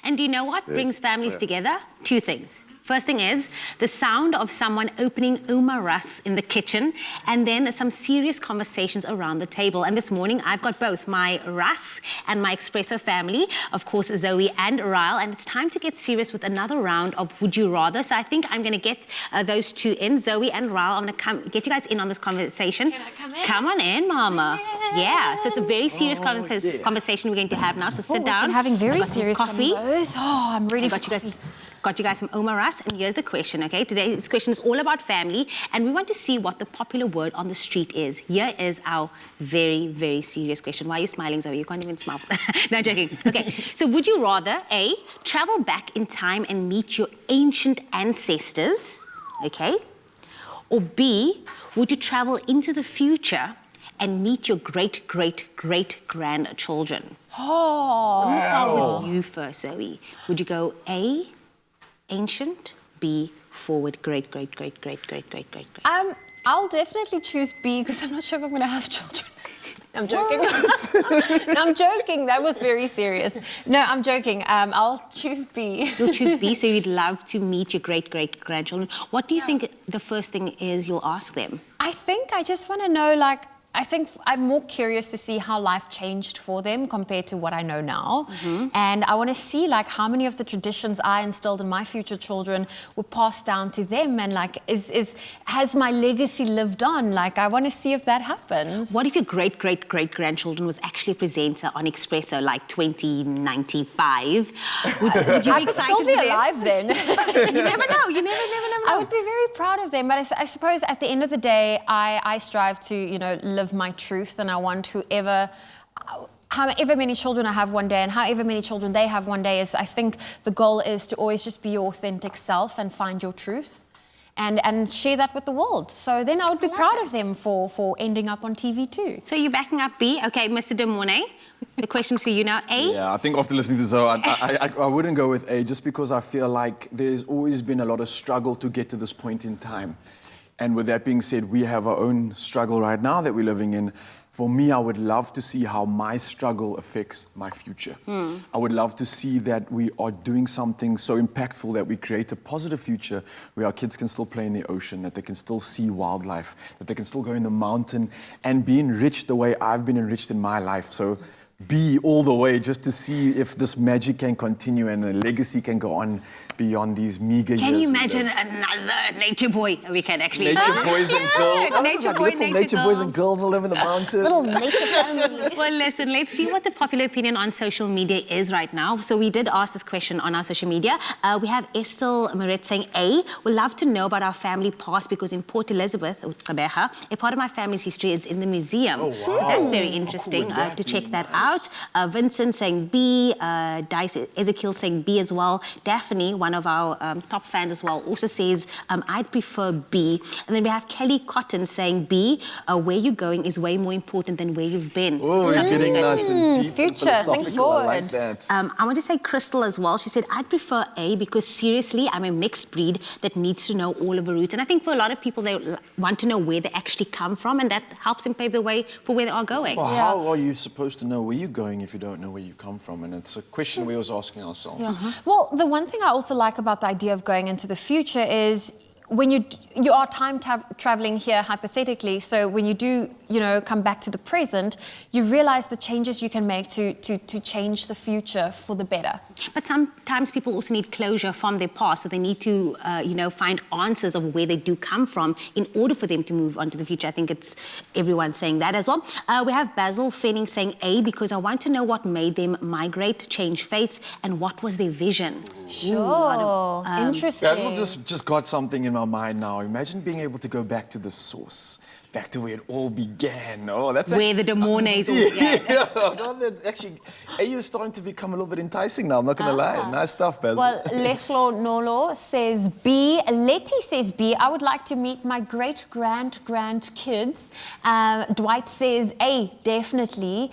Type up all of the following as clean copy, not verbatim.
And do you know what brings families together? Two things. First thing is the sound of someone opening Ouma Rusks in the kitchen, and then some serious conversations around the table. And this morning, I've got both my Rusks and my Espresso family, of course, Zoe and Ryle, and it's time to get serious with another round of Would You Rather. So I think I'm going to get those two in, Zoe and Ryle. I'm going to get you guys in on this conversation. Can I come in? Come on in, Mama. Yeah, so it's a very serious conversation we're going to have now. So sit down. We've been having very serious coffee. convos. Oh, I'm ready for Got you guys some Ouma Rusks, and here's the question, okay? Today's question is all about family, and we want to see what the popular word on the street is. Here is our very, very serious question. Why are you smiling, Zoe? You can't even smile. No, joking. Okay, so would you rather, A, travel back in time and meet your ancient ancestors, okay? Or B, would you travel into the future and meet your great-great-great-grandchildren? Oh. I'm going to start with you first, Zoe. Would you go A, ancient, B, forward, great-great-great-great-great-great-great? I'll definitely choose B because I'm not sure if I'm going to have children. I'm joking. No, I'm joking. That was very serious. No, I'm joking. I'll choose B. You'll choose B, so you'd love to meet your great-great-grandchildren. What do you think the first thing is you'll ask them? I think I just want to know, like, I think I'm more curious to see how life changed for them compared to what I know now. And I want to see like how many of the traditions I instilled in my future children were passed down to them, and like has my legacy lived on? Like I want to see if that happens. What if your great-great-great-grandchildren was actually a presenter on Espresso like 2095? Would you be excited still be alive then? You never know. You never know. I would be very proud of them, but I suppose at the end of the day, I strive to, you know, live my truth, and I want however many children I have one day and however many children they have one day, I think the goal is to always just be your authentic self and find your truth and share that with the world. So then I would be proud of them for ending up on TV too. So you're backing up B? Okay, Mr. De Mornay, the question's for you now. A? Yeah, I think after listening to Zoe, I wouldn't go with A just because I feel like there's always been a lot of struggle to get to this point in time. And with that being said, we have our own struggle right now that we're living in. For me, I would love to see how my struggle affects my future. I would love to see that we are doing something so impactful that we create a positive future where our kids can still play in the ocean, that they can still see wildlife, that they can still go in the mountain and be enriched the way I've been enriched in my life. So B all the way, just to see if this magic can continue and the legacy can go on beyond these meager years. Can you imagine another nature boy? We can actually. Nature boys and girls. Nature boys and girls all over the mountain. Little nature family. Well, listen, let's see what the popular opinion on social media is right now. So we did ask this question on our social media. We have Estelle Moret saying A, would love to know about our family past because in Port Elizabeth, a part of my family's history is in the museum. Oh, wow. That's very interesting to check that out. Vincent saying B, Dice Ezekiel saying B as well. Daphne, one of our top fans as well, also says I'd prefer B. And then we have Kelly Cotton saying B, where you're going is way more important than where you've been. Oh, we're getting nice and deep future, and philosophical. think forward. I like that. I want to say Crystal as well. She said, I'd prefer A because seriously, I'm a mixed breed that needs to know all of the roots. And I think for a lot of people, they want to know where they actually come from, and that helps them pave the way for where they are going. Well, how are you supposed to know where you're going if you don't know where you come from? And it's a question we was asking ourselves. Well, the one thing I also like about the idea of going into the future is when you are time traveling here hypothetically, so when you do, you know, come back to the present, you realize the changes you can make to change the future for the better. But sometimes people also need closure from their past, so they need to, you know, find answers of where they do come from in order for them to move on to the future. I think it's everyone saying that as well. We have Basil Fenning saying A because I want to know what made them migrate, change faiths, and what was their vision. Sure, interesting. Basil just got something in my mind now. Imagine being able to go back to the source, back to where it all began. Oh, that's where the De Mornays all began. No, that's actually, A is starting to become a little bit enticing now. I'm not going to lie. Nice stuff, Basil. Well, Lechlo Nolo says B. Letty says B. I would like to meet my great-grandkids. Dwight says A, definitely.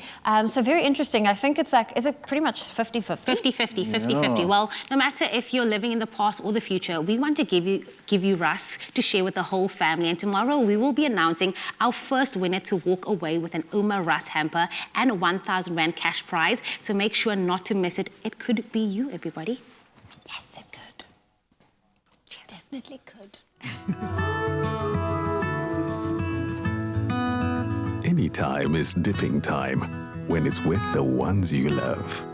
So very interesting. I think it's like, is it pretty much 50-50? 50-50, 50-50. Well, no matter if you're living in the past or the future, we want to give you Rusks to share with the whole family. And tomorrow we will be announcing announcing our first winner to walk away with an Ouma Rusks hamper and a 1,000 Rand cash prize. So make sure not to miss it. It could be you, everybody. Yes, it could. Cheers. Definitely could. Anytime is dipping time when it's with the ones you love.